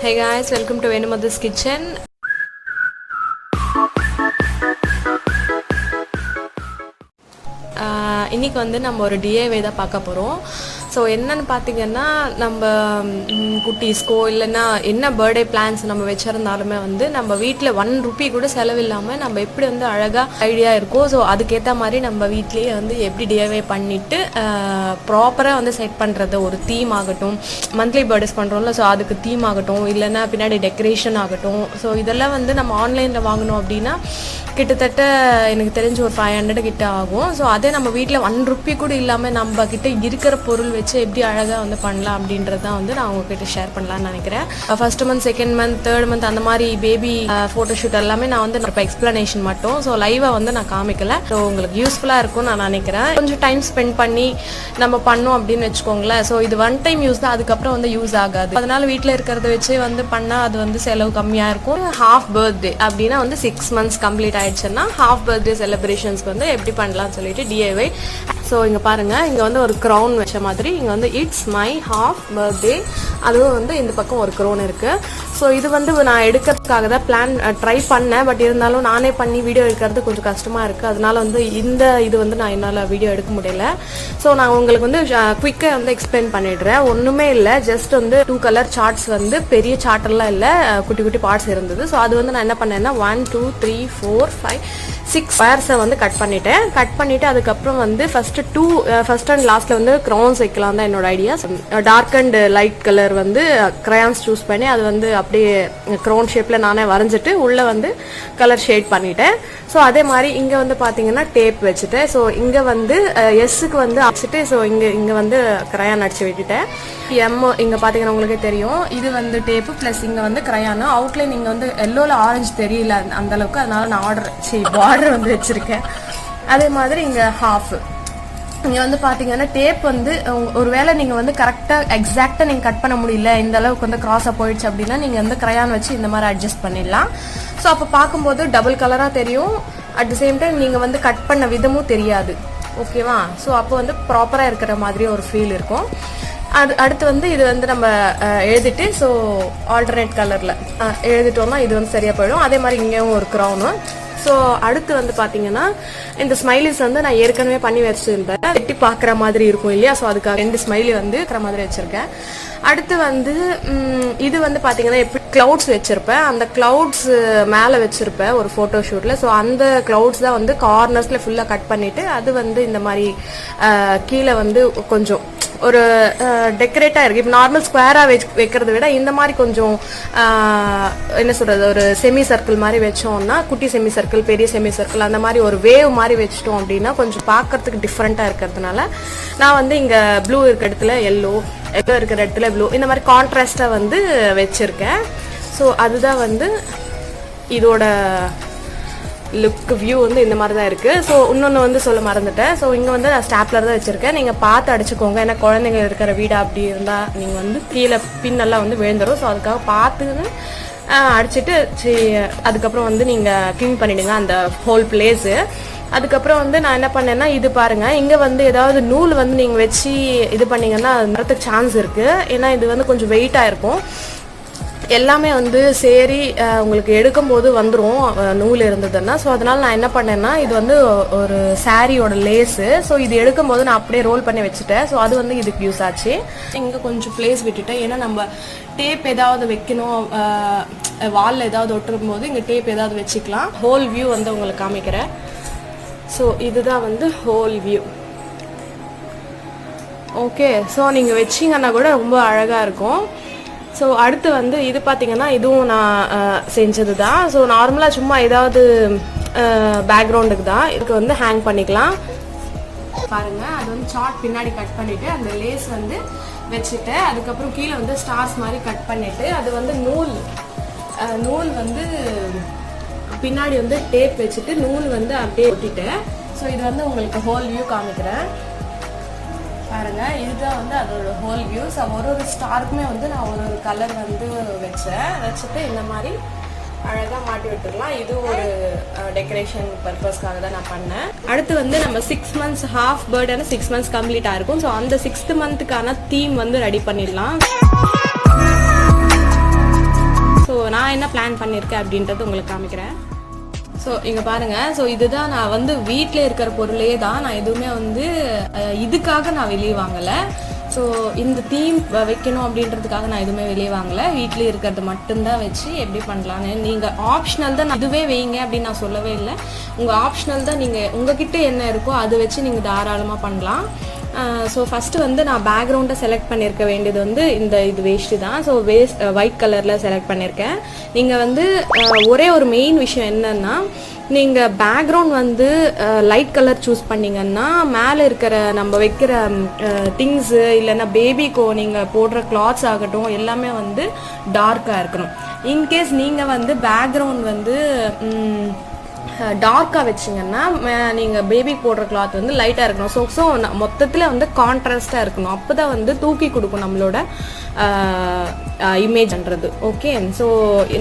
Hey guys, welcome to VenuMadhu's kitchen. இன்னைக்கு வந்து நம்ம ஒரு DIY தான் பார்க்க போகிறோம். ஸோ என்னென்னு பார்த்தீங்கன்னா, நம்ம குட்டீஸ்க்கோ இல்லைன்னா என்ன பர்த்டே பிளான்ஸ் நம்ம வச்சுருந்தாலுமே வந்து நம்ம வீட்டில் ₹1 கூட செலவில்லாமல் நம்ம எப்படி வந்து அழகாக ஐடியா இருக்கும். ஸோ அதுக்கேற்ற மாதிரி நம்ம வீட்லேயே வந்து எப்படி DIY பண்ணிவிட்டு ப்ராப்பராக வந்து செட் பண்ணுறது, ஒரு தீம் ஆகட்டும், மந்த்லி பர்த்டேஸ் பண்ணுறோம்ல, ஸோ அதுக்கு தீம் ஆகட்டும், இல்லைன்னா பின்னாடி டெக்கரேஷன் ஆகட்டும். ஸோ இதெல்லாம் வந்து நம்ம ஆன்லைனில் வாங்கணும் அப்படின்னா கிட்டத்தட்ட எனக்கு தெரிஞ்சு ஒரு 500 கிட்ட ஆகும். ஸோ அதே நம்ம வீட்டில் ₹1 கூட இல்லாமல் நம்ம கிட்ட இருக்கிற பொருள் வச்சு எப்படி அழகாக வந்து பண்ணலாம் அப்படின்றது தான் வந்து நான் உங்ககிட்ட ஷேர் பண்ணலான்னு நினைக்கிறேன். First month, second month, third month அந்த மாதிரி பேபி ஃபோட்டோஷூட் எல்லாமே நான் வந்து இப்போ எக்ஸ்பிளனேஷன் மட்டும், ஸோ லைவாக வந்து நான் காமிக்கல. ஸோ உங்களுக்கு யூஸ்ஃபுல்லாக இருக்கும்னு நான் நினைக்கிறேன். கொஞ்சம் டைம் ஸ்பெண்ட் பண்ணி நம்ம பண்ணோம் அப்படின்னு வச்சுக்கோங்களேன். ஸோ இது ஒன் டைம் யூஸ் தான், அதுக்கப்புறம் வந்து யூஸ் ஆகாது. அதனால வீட்டில் இருக்கிறத வச்சு வந்து பண்ணால் அது வந்து செலவு கம்மியாக இருக்கும். ஹாஃப் பர்த்டே அப்படின்னா வந்து 6 months கம்ப்ளீட் ஆயிடுச்சுன்னா ஹாஃப் பர்த்டே செலிப்ரேஷன்ஸ்க்கு வந்து எப்படி பண்ணலாம்னு சொல்லிட்டு DIY. ஸோ இங்கே பாருங்கள், இங்கே வந்து ஒரு க்ரௌன் வச்ச மாதிரி இங்கே வந்து இட்ஸ் மை ஹாஃப் பர்த்டே, அதுவும் வந்து இந்த பக்கம் ஒரு க்ரௌன் இருக்குது. ஸோ இது வந்து நான் எடுக்கிறதுக்காக தான் ட்ரை பண்ணேன். பட் இருந்தாலும் நானே பண்ணி வீடியோ எடுக்கிறது கொஞ்சம் கஷ்டமாக இருக்குது. அதனால வந்து இது வந்து நான் என்னால் வீடியோ எடுக்க முடியல. ஸோ நான் உங்களுக்கு வந்து குயிக்காக வந்து எக்ஸ்பிளைன் பண்ணிடுறேன். ஒன்றுமே இல்லை, ஜஸ்ட் வந்து 2 color சார்ட்ஸ் வந்து பெரிய சார்ட்டெல்லாம் இல்லை, குட்டி குட்டி பார்ட்ஸ் இருந்தது. ஸோ அது வந்து நான் என்ன பண்ணேன்னா 1 2 3 4 5 6 ஸ்கொயர்ஸை வந்து கட் பண்ணிவிட்டு அதுக்கப்புறம் வந்து ஃபர்ஸ்ட் அண்ட் லாஸ்ட்டில் வந்து க்ரௌன்ஸ் வைக்கலாம் தான் என்னோட idea. Dark and light colour வந்து க்ரையான்ஸ் சூஸ் பண்ணி அது வந்து அப்படியே க்ரௌன் ஷேப்பில் நானே வரைஞ்சிட்டு உள்ளே வந்து கலர் ஷேட் பண்ணிட்டேன். ஸோ அதே மாதிரி இங்கே வந்து பார்த்தீங்கன்னா டேப் வச்சுட்டேன். ஸோ இங்கே வந்து எஸ்ஸுக்கு வந்து அடிச்சுட்டு, ஸோ இங்கே வந்து க்ரையான் அடிச்சு விட்டுட்டேன். இங்கே பார்த்தீங்கன்னா உங்களுக்கே தெரியும், இது வந்து டேப்பு ப்ளஸ் இங்கே வந்து க்ரையானு. அவுட்லைன் இங்கே வந்து எல்லோவில் ஆரஞ்சு தெரியல அந்தளவுக்கு, அதனால நான் பார்டர் வந்து வச்சுருக்கேன். அதே மாதிரி இங்கே ஹாஃப் இங்கே வந்து பார்த்தீங்கன்னா டேப் வந்து ஒருவேளை நீங்கள் வந்து கரெக்டாக எக்ஸாக்டாக நீங்கள் கட் பண்ண முடியல, இந்த அளவுக்கு வந்து கிராஸாக போயிடுச்சு அப்படின்னா நீங்கள் வந்து க்ரையான் வச்சு இந்த மாதிரி அட்ஜஸ்ட் பண்ணிடலாம். ஸோ அப்போ பார்க்கும்போது டபுள் கலராக தெரியும், அட் த சேம் டைம் நீங்கள் வந்து கட் பண்ண விதமும் தெரியாது. ஓகேவா? ஸோ அப்போ வந்து ப்ராப்பராக இருக்கிற மாதிரி ஒரு ஃபீல் இருக்கும். அடுத்து வந்து இது வந்து நம்ம எழுதிட்டு, ஸோ ஆல்டர்னேட் கலரில் எழுதிட்டோம்னா இது வந்து சரியாக போயிடும். அதே மாதிரி இங்கேயும் ஒரு க்ரௌனும். ஸோ அடுத்து வந்து பார்த்தீங்கன்னா இந்த ஸ்மைலிஸ் வந்து நான் ஏற்கனவே பண்ணி வச்சுருந்தேன், வெட்டி பார்க்குற மாதிரி இருக்கும் இல்லையா? ஸோ அதுக்காக 2 ஸ்மைலி வந்து இருக்கிற மாதிரி வச்சுருக்கேன். அடுத்து வந்து இது வந்து பார்த்தீங்கன்னா எப்படி க்ளவுட்ஸ் வச்சுருப்பேன், அந்த க்ளவுட்ஸ் மேலே வச்சுருப்பேன் ஒரு ஃபோட்டோஷூட்டில். ஸோ அந்த க்ளவுட்ஸ் தான் வந்து கார்னர்ஸில் ஃபுல்லாக கட் பண்ணிவிட்டு அது வந்து இந்த மாதிரி கீழே வந்து கொஞ்சம் ஒரு டெக்கரேட்டாக இருக்குது. இப்போ நார்மல் ஸ்கொயராக வைக்கிறத விட இந்த மாதிரி கொஞ்சம் என்ன சொல்கிறது, ஒரு செமி சர்க்கிள் மாதிரி வச்சோம்னா, குட்டி செமி சர்க்கிள், பெரிய செமி சர்க்கிள், அந்த மாதிரி ஒரு வேவ் மாதிரி வச்சிட்டோம் அப்படின்னா கொஞ்சம் பார்க்கறதுக்கு டிஃப்ரெண்ட்டாக இருக்கிறதுனால நான் வந்து இங்கே ப்ளூ இருக்கிற இடத்துல எல்லோ இருக்கிற இடத்துல ப்ளூ, இந்த மாதிரி கான்ட்ராஸ்டாக வந்து வச்சுருக்கேன். ஸோ அதுதான் வந்து இதோட லுக் வியூ வந்து இந்த மாதிரி தான் இருக்குது. ஸோ இன்னொன்று வந்து சொல்ல மறந்துட்டேன். ஸோ இங்கே வந்து நான் ஸ்டாப்லர் தான் வச்சுருக்கேன், நீங்கள் பார்த்து அடிச்சுக்கோங்க. ஏன்னா குழந்தைங்க இருக்கிற வீடு அப்படி இருந்தால் நீங்கள் வந்து கீழே பின்னெல்லாம் வந்து விழுந்துடும். ஸோ அதுக்காக பார்த்துன்னு அடிச்சுட்டு அதுக்கப்புறம் வந்து நீங்கள் க்ளீன் பண்ணிவிடுங்க அந்த ஹோல் பிளேஸு. அதுக்கப்புறம் வந்து நான் என்ன பண்ணேன்னா, இது பாருங்கள், இங்கே வந்து ஏதாவது நூல் வந்து நீங்கள் வச்சு இது பண்ணிங்கன்னா வரத்துக்கு சான்ஸ் இருக்குது. ஏன்னா இது வந்து கொஞ்சம் வெயிட்டாக இருக்கும், எல்லாமே வந்து சரி உங்களுக்கு எடுக்கும்போது வந்துடும் நூல் இருந்ததுன்னா. ஸோ அதனால் நான் என்ன பண்ணேன்னா, இது வந்து ஒரு சாரியோட லேஸு. ஸோ இது எடுக்கும்போது நான் அப்படியே ரோல் பண்ணி வச்சுட்டேன். ஸோ அது வந்து இதுக்கு யூஸ் ஆச்சு. இங்கே கொஞ்சம் பிளேஸ் விட்டுட்டேன், ஏன்னா நம்ம டேப் ஏதாவது வைக்கணும், வாலில் ஏதாவது ஒட்டும் போது இங்கே டேப் ஏதாவது வச்சுக்கலாம். ஹோல் வியூ வந்து உங்களுக்கு காமிக்கிறேன். ஸோ இதுதான் வந்து ஹோல் வியூ. ஓகே, ஸோ நீங்கள் வச்சிங்கன்னா கூட ரொம்ப அழகாக இருக்கும். ஸோ அடுத்து வந்து இது பார்த்தீங்கன்னா இதுவும் நான் செஞ்சது தான். ஸோ நார்மலாக சும்மா ஏதாவது பேக்ரவுண்டுக்கு தான், இதுக்கு வந்து ஹேங் பண்ணிக்கலாம். பாருங்கள், அது வந்து சார்ட் பின்னாடி கட் பண்ணிவிட்டு அந்த லேஸ் வந்து வச்சுட்டு அதுக்கப்புறம் கீழே வந்து ஸ்டார்ஸ் மாதிரி கட் பண்ணிவிட்டு அது வந்து நூல் வந்து பின்னாடி வந்து டேப் வச்சுட்டு நூல் வந்து அப்படியே ஒட்டிட்டேன். ஸோ இது வந்து உங்களுக்கு ஹோல் வியூ காமிக்கிறேன் பாருங்க. இதுதான் வந்து அதோட ஹோல் வியூ. ஸோ ஒரு ஸ்டாருக்குமே வந்து நான் ஒரு கலர் வந்து வச்சுட்டு இந்த மாதிரி அழகாக மாட்டி விட்டுக்கலாம். இது ஒரு டெக்கரேஷன் பர்பஸ்க்காக தான் நான் பண்ணேன். அடுத்து வந்து நம்ம 6 months ஹாஃப் பர்த்டேனா 6 months கம்ப்ளீட் ஆயிருக்கும். ஸோ அந்த 6th monthக்கான தீம் வந்து ரெடி பண்ணிடலாம். நான் என்ன பிளான் பண்ணியிருக்கேன் அப்படின்றது உங்களுக்கு காமிக்கிறேன். ஸோ இங்கே பாருங்கள், ஸோ இதுதான் நான் வந்து வீட்டில் இருக்கிற பொருளே தான். நான் எதுவுமே வந்து இதுக்காக நான் வெளியே வாங்கலை. ஸோ இந்த தீம் வைக்கணும் அப்படின்றதுக்காக நான் எதுவுமே வெளியே வாங்கலை. வீட்டில் இருக்கிறது மட்டும்தான் வச்சு எப்படி பண்ணலான்னு. நீங்கள் ஆப்ஷனல் தான், இதுவே வைங்க அப்படின்னு நான் சொல்லவே இல்லை. உங்கள் ஆப்ஷனல் தான், நீங்கள் உங்ககிட்ட என்ன இருக்கோ அதை வச்சு நீங்கள் தாராளமாக பண்ணலாம். ஸோ ஃபஸ்ட்டு வந்து நான் பேக்ரவுண்டை செலக்ட் பண்ணியிருக்க வேண்டியது வந்து இது வேஸ்ட்டு தான். ஸோ ஒயிட் கலரில் செலக்ட் பண்ணியிருக்கேன். நீங்கள் வந்து ஒரே ஒரு மெயின் விஷயம் என்னன்னா, நீங்கள் பேக்ரவுண்ட் வந்து லைட் கலர் சூஸ் பண்ணிங்கன்னா மேலே இருக்கிற நம்ம வைக்கிற திங்ஸு இல்லைன்னா பேபிக்கோ நீங்கள் போடுற கிளாத்ஸ் ஆகட்டும் எல்லாமே வந்து டார்க்காக இருக்கணும். இன்கேஸ் நீங்கள் வந்து பேக்ரவுண்ட் வந்து டார்க்காக வச்சிங்கன்னா நீங்கள் பேபிக்கு போடுற கிளாத் வந்து லைட்டாக இருக்கணும். ஸோ மொத்தத்தில் வந்து கான்ட்ராஸ்டாக இருக்கணும். அப்போ தான் வந்து தூக்கி கொடுக்கும் நம்மளோட இமேஜ்ன்றது. ஓகே, ஸோ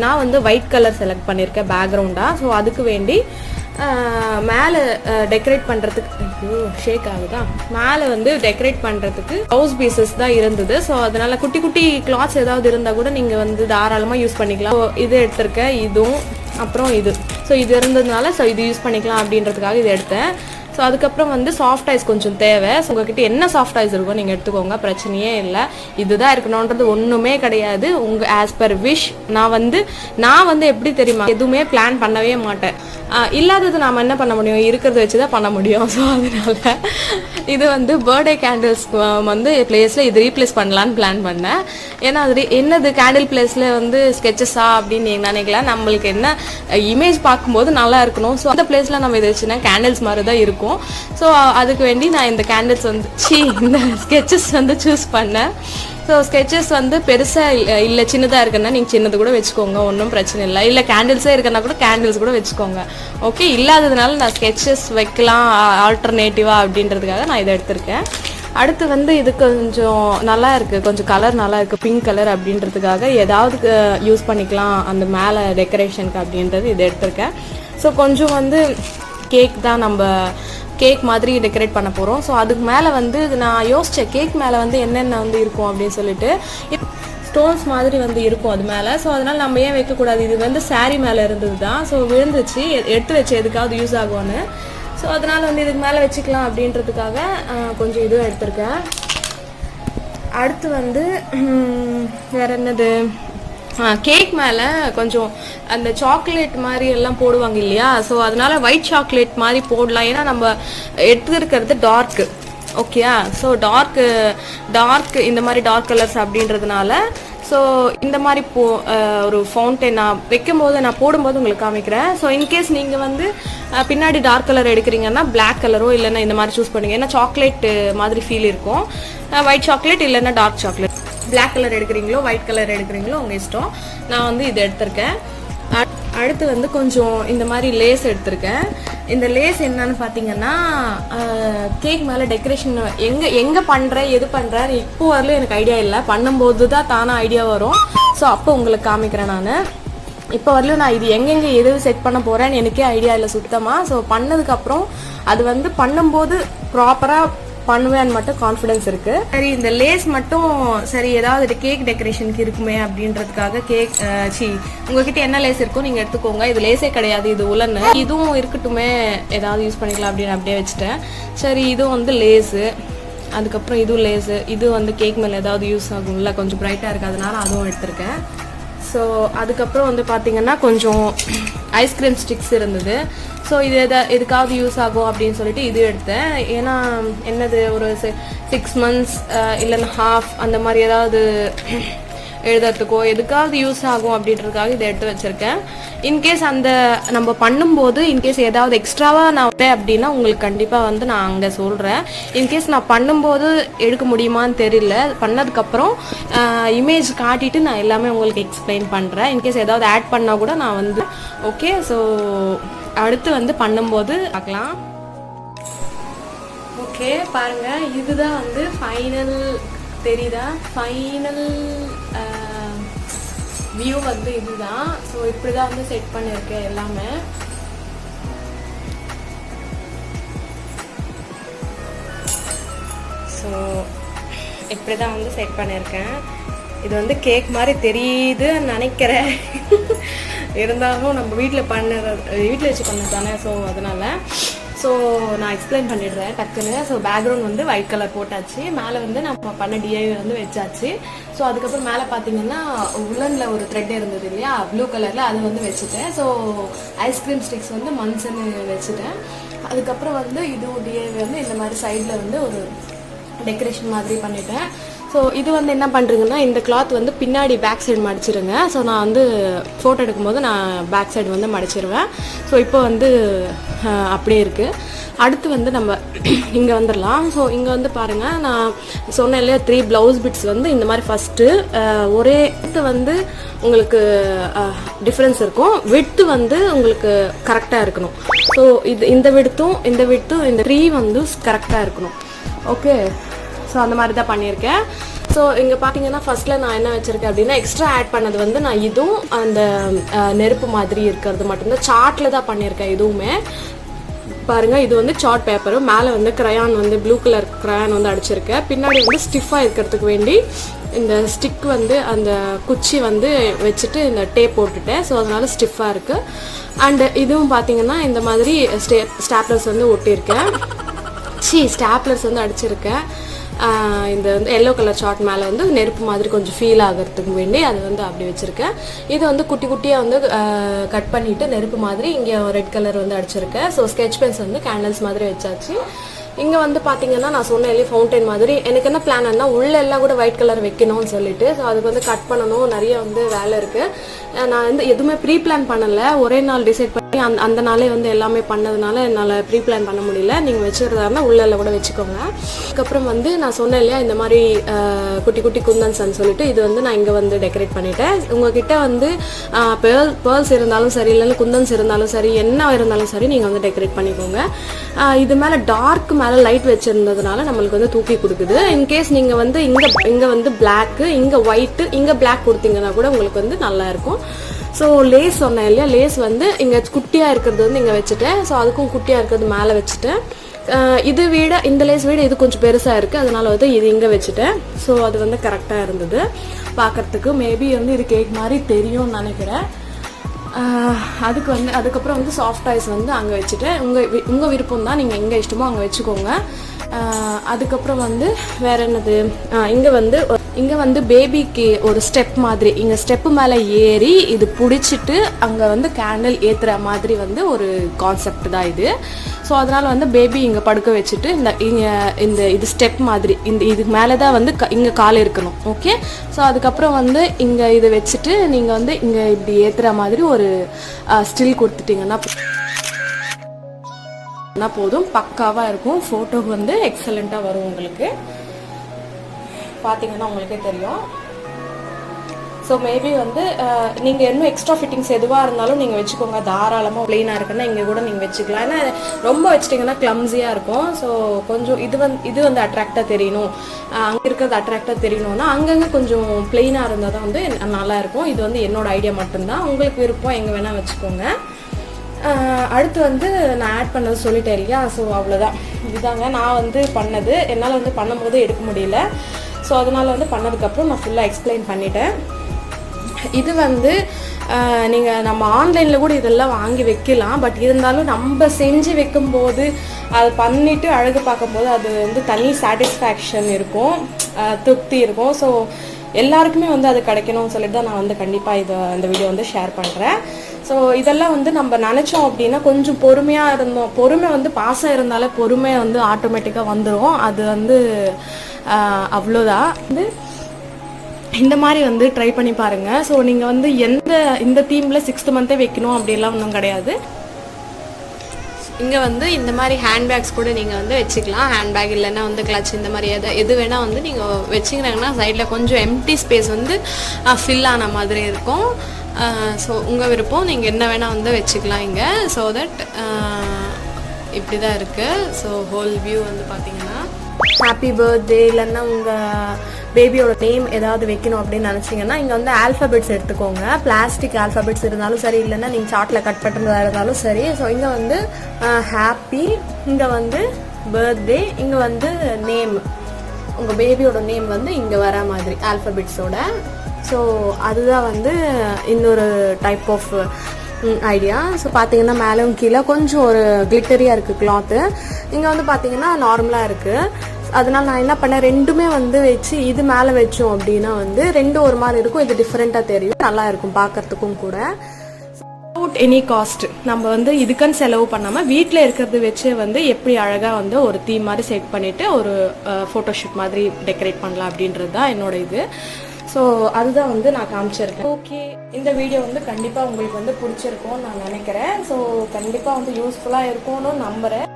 நான் வந்து ஒயிட் கலர் செலக்ட் பண்ணியிருக்கேன் பேக்ரவுண்டாக. ஸோ அதுக்கு வேண்டி மேலே டெக்கரேட் பண்ணுறதுக்கு ஷேக் ஆகுதா, மேலே வந்து டெக்கரேட் பண்ணுறதுக்கு ப்ளவுஸ் பீசஸ் தான் இருந்தது. ஸோ அதனால் குட்டி குட்டி கிளாத்ஸ் ஏதாவது இருந்தால் கூட நீங்கள் வந்து தாராளமாக யூஸ் பண்ணிக்கலாம். இது எடுத்திருக்கேன், இதுவும் அப்புறம் இது. ஸோ இது இருந்ததுனால ஸோ இது யூஸ் பண்ணிக்கலாம் அப்படின்றதுக்காக இது எடுத்தேன். ஸோ அதுக்கப்புறம் வந்து சாஃப்ட் ஐஸ் கொஞ்சம் தேவை. ஸோ உங்ககிட்ட என்ன சாஃப்ட் ஐஸ் இருக்கோ நீங்கள் எடுத்துக்கோங்க, பிரச்சனையே இல்லை. இதுதான் இருக்கணுன்றது ஒன்றுமே கிடையாது. உங்கள் ஆஸ் பர் விஷ். நான் வந்து எப்படி தெரியுமா, எதுவுமே பிளான் பண்ணவே மாட்டேன். இல்லாதது நாம் என்ன பண்ண முடியும், இருக்கிறத வச்சு தான் பண்ண முடியும். ஸோ அதனால இது வந்து பர்த்டே கேண்டில்ஸ் வந்து பிளேஸில் இது ரீப்ளேஸ் பண்ணலான்னு பிளான் பண்ணேன். ஏன்னா அது என்னது கேண்டில் பிளேஸில் வந்து ஸ்கெச்சஸா அப்படின்னு நினைக்கலாம். நம்மளுக்கு என்ன இமேஜ் பார்க்கும்போது நல்லா இருக்கணும். ஸோ அந்த பிளேஸில் நம்ம இதை வச்சுன்னா கேண்டில்ஸ் மாதிரி தான் இருக்கும். ஸோ அதுக்கு வேண்டி நான் இந்த கேண்டில்ஸ் வந்து இந்த ஸ்கெச்சஸ் வந்து சூஸ் பண்ணேன். ஸோ ஸ்கெச்சஸ் வந்து பெருசாக இல்லை சின்னதாக இருக்குன்னா நீங்கள் சின்னது கூட வச்சுக்கோங்க, ஒன்றும் பிரச்சனை இல்லை. இல்லை கேண்டில்ஸே இருக்குன்னா கூட கேண்டில்ஸ் கூட வச்சுக்கோங்க. ஓகே, இல்லாததுனால நான் ஸ்கெச்சஸ் வைக்கலாம் ஆல்டர்னேட்டிவாக அப்படின்றதுக்காக நான் இதை எடுத்திருக்கேன். அடுத்து வந்து இது கொஞ்சம் நல்லா இருக்குது, கொஞ்சம் கலர் நல்லா இருக்குது, பிங்க் கலர் அப்படின்றதுக்காக ஏதாவது யூஸ் பண்ணிக்கலாம் அந்த மேலே டெக்கரேஷனுக்கு அப்படின்றது இதை எடுத்திருக்கேன். ஸோ கொஞ்சம் வந்து கேக் தான், நம்ம கேக் மாதிரி டெக்கரேட் பண்ண போகிறோம். ஸோ அதுக்கு மேலே வந்து நான் யோசித்தேன் கேக் மேலே வந்து என்னென்ன வந்து இருக்கும் அப்படின்னு சொல்லிட்டு. ஸ்டோன்ஸ் மாதிரி வந்து இருக்கும் அது மேலே. ஸோ அதனால் நம்ம ஏன் வைக்கக்கூடாது, இது வந்து சாரீ மேலே இருந்தது தான். ஸோ விழுந்துச்சு, எடுத்து வச்சு எதுக்காவது யூஸ் ஆகும்னு. ஸோ அதனால் வந்து இதுக்கு மேலே வச்சுக்கலாம் அப்படின்றதுக்காக கொஞ்சம் இதுவும் எடுத்திருக்கேன். அடுத்து வந்து வேறு என்னது, கேக் மேலே கொஞ்சம் அந்த சாக்லேட் மாதிரி எல்லாம் போடுவாங்க இல்லையா. ஸோ அதனால ஒயிட் சாக்லேட் மாதிரி போடலாம். ஏன்னா நம்ம எடுத்துருக்கிறது டார்க்கு. ஓகேயா, ஸோ டார்க் இந்த மாதிரி டார்க் கலர்ஸ் அப்படின்றதுனால ஸோ இந்த மாதிரி ஒரு ஃபவுண்டைன் நான் வைக்கும்போது நான் போடும்போது உங்களுக்கு காமிக்கிறேன். ஸோ இன்கேஸ் நீங்கள் வந்து பின்னாடி டார்க் கலர் எடுக்கிறீங்கன்னா பிளாக் கலரோ இல்லைன்னா இந்த மாதிரி சூஸ் பண்ணுங்க. ஏன்னா சாக்லேட் மாதிரி ஃபீல் இருக்கும். ஒயிட் சாக்லேட் இல்லைன்னா டார்க் சாக்லேட், பிளாக் கலர் எடுக்கிறீங்களோ ஒயிட் கலர் எடுக்கிறீங்களோ உங்கள் இஷ்டம். நான் வந்து இது எடுத்திருக்கேன். அடுத்து வந்து கொஞ்சம் இந்த மாதிரி லேஸ் எடுத்திருக்கேன். இந்த லேஸ் என்னன்னு பார்த்தீங்கன்னா கேக் மேலே டெக்கரேஷன் எங்கே பண்ணுறேன் எது பண்ணுறேன் இப்போ வரலும் எனக்கு ஐடியா இல்லை. பண்ணும்போது தான் தானே ஐடியா வரும். ஸோ அப்போ உங்களுக்கு காமிக்கிறேன். நான் இப்போ வரலும் நான் இது எங்கெங்கே எது செட் பண்ண போகிறேன்னு எனக்கே ஐடியா இல்லை சுத்தமாக. ஸோ பண்ணதுக்கப்புறம் அது வந்து பண்ணும்போது ப்ராப்பராக பண்ணுவேன்னு மட்டும் கான்ஃபிடன்ஸ் இருக்கு. சரி, இந்த லேஸ் மட்டும் சரி ஏதாவது கேக் டெக்கரேஷனுக்கு இருக்குமே அப்படின்றதுக்காக உங்ககிட்ட என்ன லேஸ் இருக்கோ நீங்க எடுத்துக்கோங்க. இது லேஸே கிடையாது, இது உலன்னு. இதுவும் இருக்கட்டுமே, ஏதாவது யூஸ் பண்ணிக்கலாம் அப்படின்னு அப்படியே வச்சுட்டேன். சரி, இதுவும் வந்து லேஸு, அதுக்கப்புறம் இதுவும் லேஸு. இது வந்து கேக் மேலே ஏதாவது யூஸ் ஆகும்ல, கொஞ்சம் பிரைட்டாக இருக்கு, அதனால அதுவும் எடுத்திருக்கேன். ஸோ அதுக்கப்புறம் வந்து பார்த்தீங்கன்னா கொஞ்சம் ஐஸ்கிரீம் ஸ்டிக்ஸ் இருந்தது. ஸோ இது எதுக்காவது யூஸ் ஆகும் அப்படின்னு சொல்லிட்டு இது எடுத்தேன். ஏன்னா என்னது ஒரு 6 months இல்லைன்னா ஹாஃப் அந்த மாதிரி ஏதாவது எழுதுறதுக்கோ எதுக்காவது யூஸ் ஆகும் அப்படின்றதுக்காக இதை எடுத்து வச்சுருக்கேன். இன்கேஸ் அந்த நம்ம பண்ணும்போது இன்கேஸ் ஏதாவது எக்ஸ்ட்ராவாக நான் அப்படின்னா உங்களுக்கு கண்டிப்பாக வந்து நான் அங்கே சொல்கிறேன். இன்கேஸ் நான் பண்ணும்போது எடுக்க முடியுமான்னு தெரியல. பண்ணதுக்கப்புறம் இமேஜ் காட்டிட்டு நான் எல்லாமே உங்களுக்கு எக்ஸ்பிளைன் பண்ணுறேன். இன்கேஸ் ஏதாவது ஆட் பண்ணால் கூட நான் வந்து ஓகே. ஸோ அடுத்து வந்து பண்ணும்போது பார்க்கலாம். ஓகே பாருங்கள், இதுதான் வந்து ஃபைனல், தெரியுதா, ஃபைனல் வியூ வந்து இதுதான். ஸோ இப்படி தான் வந்து செட் பண்ணியிருக்கேன் எல்லாமே. ஸோ இப்படி தான் வந்து செட் பண்ணியிருக்கேன். இது வந்து கேக் மாதிரி தெரியுதுன்னு நினைக்கிறேன். இருந்தாலும் நம்ம வீட்டில் வச்சு பண்ணது தானே, ஸோ அதனால் ஸோ நான் எக்ஸ்பிளைன் பண்ணிடுறேன் டக்குன்னு. ஸோ பேக்ரவுண்ட் வந்து ஒயிட் கலர் போட்டாச்சு, மேலே வந்து நம்ம பண்ண டிஐவி வந்து வச்சாச்சு. ஸோ அதுக்கப்புறம் மேலே பார்த்தீங்கன்னா உள்ளனில் ஒரு த்ரெட் இருந்தது இல்லையா, ப்ளூ கலரில், அது வந்து வச்சுட்டேன். ஸோ ஐஸ்கிரீம் ஸ்டிக்ஸ் வந்து மன்ஸ்ன்னு வச்சுட்டேன். அதுக்கப்புறம் வந்து இது டிஐவி வந்து இந்த மாதிரி சைடில் வந்து ஒரு டெக்கரேஷன் மாதிரி பண்ணிட்டேன். ஸோ இது வந்து என்ன பண்ணுறீங்கன்னா, இந்த கிளாத் வந்து பின்னாடி பேக் சைடு மடிச்சிருங்க. ஸோ நான் வந்து ஃபோட்டோ எடுக்கும்போது நான் பேக் சைடு வந்து மடிச்சிருவேன். ஸோ இப்போ வந்து அப்படியே இருக்குது. அடுத்து வந்து நம்ம இங்கே வந்துடலாம். ஸோ இங்கே வந்து பாருங்கள், நான் சொன்னேன் இல்லையா 3 ப்ளவுஸ் பிட்ஸ் வந்து இந்த மாதிரி ஃபஸ்ட்டு ஒரே வந்து உங்களுக்கு டிஃப்ரென்ஸ் இருக்கும், விட்த்து வந்து உங்களுக்கு கரெக்டாக இருக்கணும். ஸோ இந்த விட்த்தும் இந்த 3 வந்து கரெக்டாக இருக்கணும். ஓகே, ஸோ அந்த மாதிரி தான் பண்ணியிருக்கேன். ஸோ இங்கே பார்த்தீங்கன்னா ஃபஸ்ட்டில் நான் என்ன வச்சுருக்கேன் அப்படின்னா, எக்ஸ்ட்ரா ஆட் பண்ணது வந்து நான் இதுவும் அந்த நெருப்பு மாதிரி இருக்கிறது மட்டும்தான் சார்ட்டில் தான் பண்ணியிருக்கேன். இதுவுமே பாருங்கள், இது வந்து சார்ட் பேப்பரும், மேலே வந்து க்ரையான் வந்து ப்ளூ கலர் க்ரையான் வந்து அடிச்சிருக்கேன். பின்னாடி வந்து ஸ்டிஃபாக இருக்கிறதுக்கு வேண்டி இந்த ஸ்டிக் வந்து அந்த குச்சி வந்து வச்சுட்டு இந்த டேப் போட்டுட்டேன். ஸோ அதனால் ஸ்டிஃபாக இருக்குது. அண்டு இதுவும் பார்த்தீங்கன்னா இந்த மாதிரி ஸ்டாப்லர்ஸ் வந்து ஒட்டியிருக்கேன், ஸ்டாப்லர்ஸ் வந்து அடிச்சிருக்கேன். இந்த வந்து எல்லோ கலர் சார்ட் மேலே வந்து நெருப்பு மாதிரி கொஞ்சம் ஃபீல் ஆகிறதுக்கு வேண்டி அது வந்து அப்படி வச்சுருக்கேன். இது வந்து குட்டி குட்டியாக வந்து கட் பண்ணிவிட்டு நெருப்பு மாதிரி இங்கே ரெட் கலர் வந்து அடிச்சிருக்கேன். ஸோ ஸ்கெட்ச் பென்ஸ் வந்து கேண்டில்ஸ் மாதிரி வச்சாச்சு. இங்கே வந்து பார்த்தீங்கன்னா நான் சொன்ன இல்லையே ஃபவுண்டைன் மாதிரி, எனக்கு என்ன பிளான்னா உள்ளே எல்லாம் கூட ஒயிட் கலர் வைக்கணும்னு சொல்லிட்டு, ஸோ அதுக்கு வந்து கட் பண்ணணும், நிறைய வந்து வேலை இருக்குது. நான் வந்து எதுவுமே ப்ரீ பிளான் பண்ணலை, ஒரே நாள் டிசைட் பண்ணி அந்த நாளே வந்து எல்லாமே பண்ணதுனால என்னால் ப்ரீ பிளான் பண்ண முடியல. நீங்கள் வச்சுருந்தாருன்னா உள்ளே கூட வச்சுக்கோங்க. அதுக்கப்புறம் வந்து நான் சொன்னேன் இல்லையா இந்த மாதிரி குட்டி குட்டி குந்தன்ஸ்ன்னு சொல்லிட்டு, இது வந்து நான் இங்கே வந்து டெக்கரேட் பண்ணிட்டேன். உங்ககிட்ட வந்து பேர்ல்ஸ் இருந்தாலும் சரி, இல்லைன்னா குந்தன்ஸ் இருந்தாலும் சரி, என்ன இருந்தாலும் சரி, நீங்கள் வந்து டெக்கரேட் பண்ணிக்கோங்க. இது மேலே டார்க் மேலே லைட் வச்சுருந்ததுனால நம்மளுக்கு வந்து தூக்கி கொடுக்குது. இன்கேஸ் நீங்கள் வந்து இங்கே வந்து பிளாக்கு, இங்கே ஒயிட்டு, இங்கே பிளாக் கொடுத்தீங்கன்னா கூட உங்களுக்கு வந்து நல்லாயிருக்கும். ஸோ லேஸ் சொன்னேன் இல்லையா, லேஸ் வந்து இங்கே குட்டியாக இருக்கிறது வந்து இங்கே வச்சுட்டேன். ஸோ அதுக்கும் குட்டியாக இருக்கிறது மேலே வச்சுட்டேன். இந்த லேஸ் வீடு இது கொஞ்சம் பெருசாக இருக்குது, அதனால் வந்து இது இங்கே வச்சுட்டேன். ஸோ அது வந்து கரெக்டாக இருந்தது பார்க்குறதுக்கு. மேபி வந்து இது கேக் மாதிரி தெரியும்னு நினைக்கிறேன். அதுக்கப்புறம் வந்து சாஃப்ட் ஐஸ் வந்து அங்கே வச்சுட்டேன். உங்கள் விருப்பம் தான், நீங்கள் எங்கே இஷ்டமோ அங்கே வச்சுக்கோங்க. அதுக்கப்புறம் வந்து வேறு என்னது, இங்கே வந்து பேபிக்கு ஒரு ஸ்டெப் மாதிரி, இங்கே ஸ்டெப்பு மேலே ஏறி இது பிடிச்சிட்டு அங்கே வந்து கேண்டில் ஏற்றுற மாதிரி வந்து ஒரு கான்செப்ட் தான் இது. ஸோ அதனால் வந்து பேபி இங்கே படுக்க வச்சுட்டு இது ஸ்டெப் மாதிரி இதுக்கு மேலே தான் வந்து இங்கே கால் இருக்கணும். ஓகே, ஸோ அதுக்கப்புறம் வந்து இங்கே இதை வச்சுட்டு நீங்கள் வந்து இங்கே இப்படி ஏற்றுற மாதிரி ஒரு ஸ்டில் கொடுத்துட்டிங்கன்னா போதும், பக்காவாக இருக்கும். ஃபோட்டோ வந்து எக்ஸலண்ட்டாக வரும். உங்களுக்கு பார்த்தீங்கன்னா உங்களுக்கே தெரியும். ஸோ மேபி வந்து நீங்கள் இன்னும் எக்ஸ்ட்ரா ஃபிட்டிங்ஸ் எதுவாக இருந்தாலும் நீங்கள் வச்சுக்கோங்க. தாராளமாக ப்ளெயினாக இருக்குன்னா இங்கே கூட நீங்கள் வச்சுக்கலாம். ஏன்னா ரொம்ப வச்சிட்டிங்கன்னா கிளம்ஸியாக இருக்கும். ஸோ கொஞ்சம் இது வந்து அட்ராக்டாக தெரியணும், அங்கே இருக்கிறது அட்ராக்டாக தெரியணும்னா அங்கங்கே கொஞ்சம் ப்ளெயினாக இருந்தால் தான் வந்து நல்லாயிருக்கும். இது வந்து என்னோட ஐடியா மட்டும்தான், உங்களுக்கு விருப்பம் எங்கே வேணால் வச்சுக்கோங்க. அடுத்து வந்து நான் ஆட் பண்ணது சொல்லிட்டேன் இல்லையா. ஸோ அவ்வளோதான், இதுதாங்க நான் வந்து பண்ணது. என்னால் வந்து பண்ணும்போது எடுக்க முடியல. ஸோ அதனால் வந்து பண்ணதுக்கப்புறம் நான் ஃபுல்லாக எக்ஸ்பிளைன் பண்ணிட்டேன். இது வந்து நம்ம ஆன்லைனில் கூட இதெல்லாம் வாங்கி வைக்கலாம். பட் இருந்தாலும் நம்ம செஞ்சு வைக்கும்போது அது பண்ணிவிட்டு அழகு பார்க்கும்போது அது வந்து தனி சாட்டிஸ்ஃபேக்ஷன் இருக்கும், திருப்தி இருக்கும். ஸோ எல்லாருக்குமே வந்து அது கிடைக்கணும்னு சொல்லிட்டு தான் நான் வந்து கண்டிப்பாக இந்த வீடியோ வந்து ஷேர் பண்ணுறேன். ஸோ இதெல்லாம் வந்து நம்ம நினச்சோம் அப்படின்னா கொஞ்சம் பொறுமையாக இருந்தோம். பொறுமை வந்து பாசம் இருந்தாலே பொறுமை வந்து ஆட்டோமேட்டிக்காக வந்துடும். அது வந்து அவ்வளோதான். வந்து இந்த மாதிரி வந்து ட்ரை பண்ணி பாருங்கள். ஸோ நீங்கள் வந்து இந்த தீமில் 6th மந்த்தே வைக்கணும் அப்படிலாம் ஒன்றும் கிடையாது. இங்கே வந்து இந்த மாதிரி ஹேண்ட்பேக்ஸ் கூட நீங்கள் வந்து வச்சுக்கலாம். ஹேண்ட்பேக் இல்லைன்னா வந்து கிளச், இந்த மாதிரி எது வேணால் வந்து நீங்கள் வச்சுக்கிறாங்கன்னா சைடில் கொஞ்சம் எம்டி ஸ்பேஸ் வந்து ஃபில் ஆன மாதிரி இருக்கும். ஸோ உங்கள் விருப்பம், நீங்கள் என்ன வேணால் வந்து வச்சுக்கலாம் இங்கே. ஸோ தட் இப்படி தான் இருக்குது. ஸோ ஹோல் வியூ வந்து பார்த்தீங்கன்னா ஹாப்பி பர்த்டே இல்லைன்னா உங்கள் பேபியோட நேம் ஏதாவது வைக்கணும் அப்படின்னு நினச்சிங்கன்னா இங்கே வந்து ஆல்ஃபபெட்ஸ் எடுத்துக்கோங்க. பிளாஸ்டிக் ஆல்ஃபபெட்ஸ் இருந்தாலும் சரி, இல்லைன்னா நீங்கள் சார்ட்டில் கட் பண்ணுறதா இருந்தாலும் சரி. ஸோ இங்கே வந்து ஹாப்பி, இங்கே வந்து பர்த்டே, இங்கே வந்து நேம், உங்கள் பேபியோட நேம் வந்து இங்கே வர மாதிரி ஆல்ஃபபெட்ஸோட ஸோ அதுதான் வந்து இன்னொரு டைப் ஆஃப் ஐடியா. ஸோ பார்த்தீங்கன்னா மேலும் கீழே கொஞ்சம் ஒரு கிளிட்டரியாக இருக்குது கிளாத்து. இங்கே வந்து பார்த்தீங்கன்னா நார்மலாக இருக்குது. அதனால் நான் என்ன பண்ணேன், ரெண்டுமே வந்து வச்சு இது மேலே வச்சோம் அப்படின்னா வந்து ரெண்டும் ஒரு மாதிரி இருக்கும். இது டிஃப்ரெண்ட்டாக தெரியும், நல்லா இருக்கும் பார்க்கறதுக்கும் கூட. வித்தவுட் எனி காஸ்ட் நம்ம வந்து இதுக்குன்னு செலவு பண்ணாமல் வீட்டில் இருக்கிறது வச்சு வந்து எப்படி அழகாக வந்து ஒரு தீம் மாதிரி செட் பண்ணிவிட்டு ஒரு ஃபோட்டோஷூட் மாதிரி டெக்கரேட் பண்ணலாம் அப்படின்றது தான் என்னோட இது. ஸோ அதுதான் வந்து நான் காமிச்சிருக்கேன். ஓகே, இந்த வீடியோ வந்து கண்டிப்பாக உங்களுக்கு வந்து பிடிச்சிருக்கும்னு நான் நினைக்கிறேன். ஸோ கண்டிப்பாக வந்து யூஸ்ஃபுல்லாக இருக்கும்னு நம்புகிறேன்.